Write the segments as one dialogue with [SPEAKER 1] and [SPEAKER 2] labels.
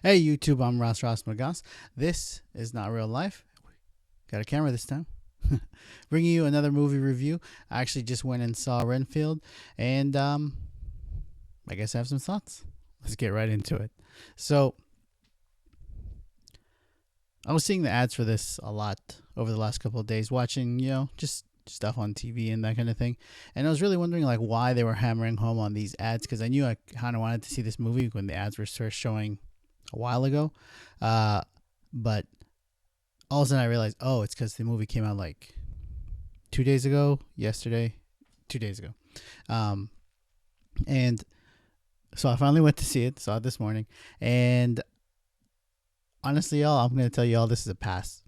[SPEAKER 1] Hey YouTube, I'm Ross Magas. This is not real life. Got a camera this time. Bringing you another movie review. I actually just went and saw Renfield, and I guess I have some thoughts. Let's get right into it. So, I was seeing the ads for this a lot over the last couple of days, watching, just stuff on TV and that kind of thing. And I was really wondering like why they were hammering home on these ads, because I knew I kind of wanted to see this movie when the ads were first showing a while ago. But all of a sudden I realized, oh, it's because the movie came out like 2 days ago, 2 days ago. And so I finally went to see it, saw it this morning. And honestly, y'all, I'm going to tell you all this is a pass.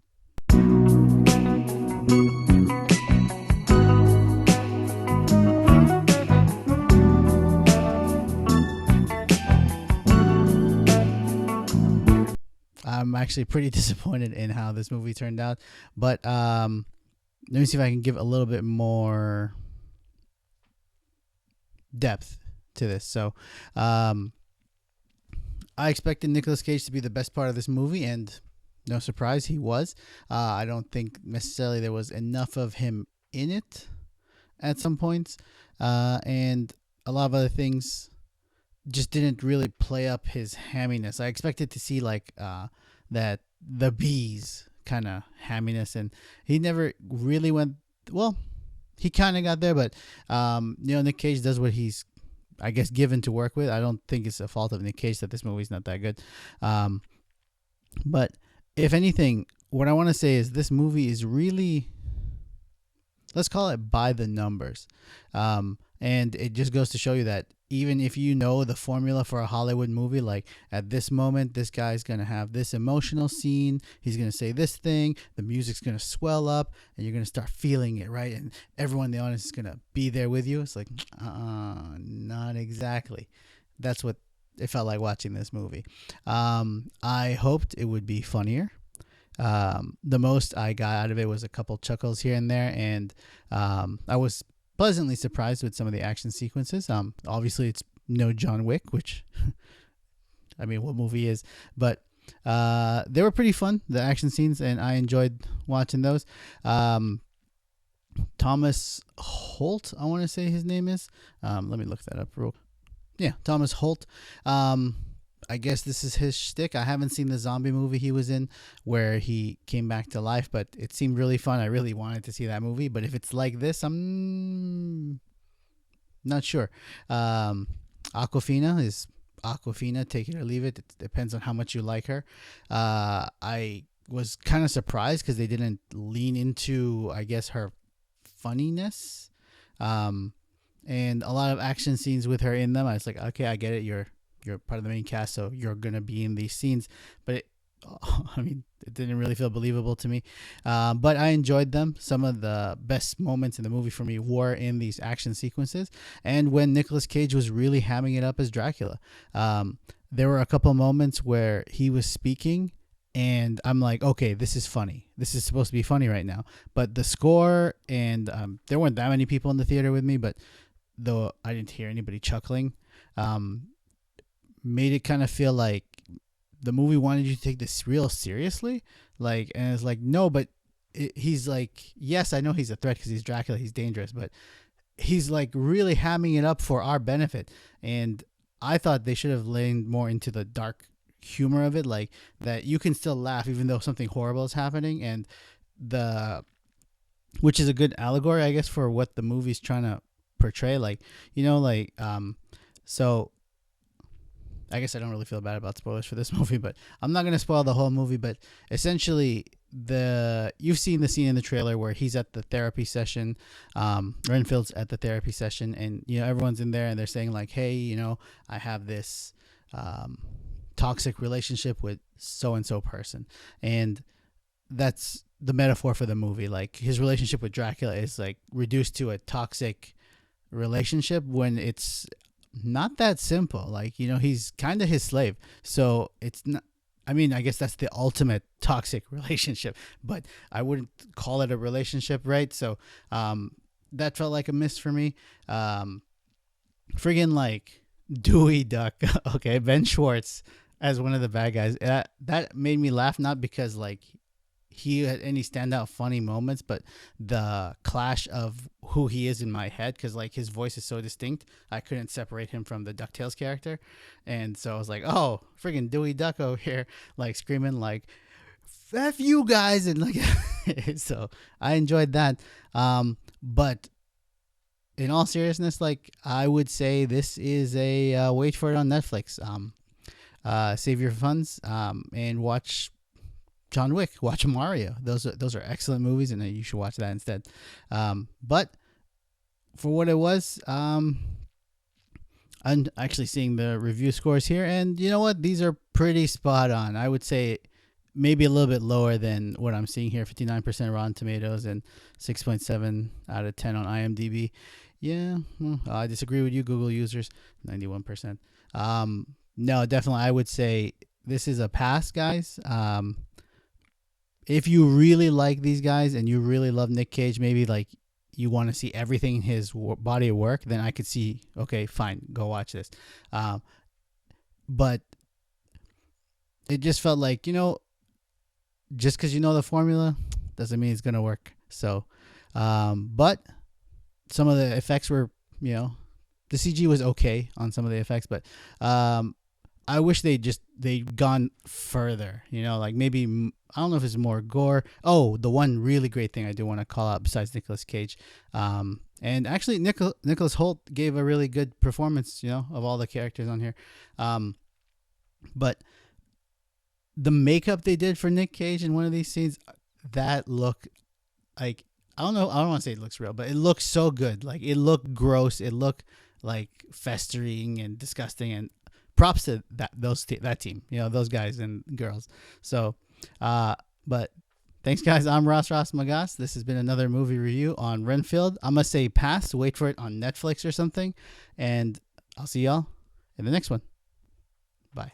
[SPEAKER 1] I'm actually pretty disappointed in how this movie turned out, but let me see if I can give a little bit more depth to this. So, I expected Nicolas Cage to be the best part of this movie, and no surprise, he was. I don't think necessarily there was enough of him in it at some points, and a lot of other things just didn't really play up his hamminess. I expected to see like that the bees kind of hamminess, and he never really went. Well, he kind of got there, but Nick Cage does what he's, I guess, given to work with. I don't think it's a fault of Nick Cage that this movie's not that good. But if anything, what I want to say is this movie is really, let's call it by the numbers. And it just goes to show you that even if you know the formula for a Hollywood movie, like at this moment, this guy's going to have this emotional scene, he's going to say this thing, the music's going to swell up, and you're going to start feeling it, right? And everyone in the audience is going to be there with you. It's like, not exactly. That's what it felt like watching this movie. I hoped it would be funnier. The most I got out of it was a couple chuckles here and there, and I was pleasantly surprised with some of the action sequences. Obviously it's no John Wick, which I mean, what movie is, but they were pretty fun, the action scenes, and I enjoyed watching those. Thomas Holt, I want to say his name is. Let me look that up real. Yeah, Thomas Holt. I guess this is his shtick. I haven't seen the zombie movie he was in where he came back to life, but it seemed really fun. I really wanted to see that movie, but if it's like this, I'm not sure. Awkwafina is Awkwafina, take it or leave it. It depends on how much you like her. I was kind of surprised because they didn't lean into, I guess, her funniness. And a lot of action scenes with her in them. I was like, okay, I get it. You're part of the main cast, so you're going to be in these scenes. But, it didn't really feel believable to me. But I enjoyed them. Some of the best moments in the movie for me were in these action sequences. And when Nicolas Cage was really hamming it up as Dracula. There were a couple moments where he was speaking, and I'm like, okay, this is funny. This is supposed to be funny right now. But the score, and there weren't that many people in the theater with me, but though I didn't hear anybody chuckling, made it kind of feel like the movie wanted you to take this real seriously. Like, and it's like, no, but he's like, yes, I know he's a threat because he's Dracula, he's dangerous, but he's like really hamming it up for our benefit. And I thought they should have leaned more into the dark humor of it, like that you can still laugh even though something horrible is happening, and which is a good allegory, I guess, for what the movie's trying to portray. Like, so I guess I don't really feel bad about spoilers for this movie, but I'm not going to spoil the whole movie. But essentially, you've seen the scene in the trailer where he's at the therapy session, Renfield's at the therapy session, and everyone's in there and they're saying like, hey, I have this toxic relationship with so and so person, and that's the metaphor for the movie. Like, his relationship with Dracula is like reduced to a toxic relationship when it's not that simple. Like, he's kind of his slave, so it's not, I guess that's the ultimate toxic relationship, but I wouldn't call it a relationship, right? So that felt like a miss for me. Friggin' like Dewey Duck. Okay, Ben Schwartz. as one of the bad guys. That made me laugh, not because like he had any standout funny moments, but the clash of who he is in my head, because like his voice is so distinct, I couldn't separate him from the DuckTales character, and so I was like, oh, friggin' Dewey Duck over here, like screaming like "F you guys," and like, so I enjoyed that. But in all seriousness, like I would say this is a wait for it on Netflix. Save your funds and watch John Wick, watch Mario. Those are excellent movies, and you should watch that instead. But for what it was, I'm actually seeing the review scores here, and you know what? These are pretty spot on. I would say maybe a little bit lower than what I'm seeing here. 59% Rotten Tomatoes and 6.7 out of 10 on IMDb. Yeah, well, I disagree with you, Google users. 91%. No, definitely, I would say this is a pass, guys. If you really like these guys and you really love Nick Cage, maybe like you want to see everything in his body of work, then I could see, okay, fine, go watch this. But it just felt like, just because you know the formula doesn't mean it's going to work. So, but some of the effects were, the CG was okay on some of the effects, but I wish they'd gone further, like maybe, I don't know if it's more gore. Oh, the one really great thing I do want to call out besides Nicolas Cage, and actually Nicholas Hoult gave a really good performance, of all the characters on here. But the makeup they did for Nick Cage in one of these scenes, that looked like, I don't want to say it looks real, but it looked so good. Like it looked gross. It looked like festering and disgusting, and props to that team, those guys and girls. So, but thanks guys. I'm Ross Magas. This has been another movie review on Renfield. I'm going to say pass, wait for it on Netflix or something. And I'll see y'all in the next one. Bye.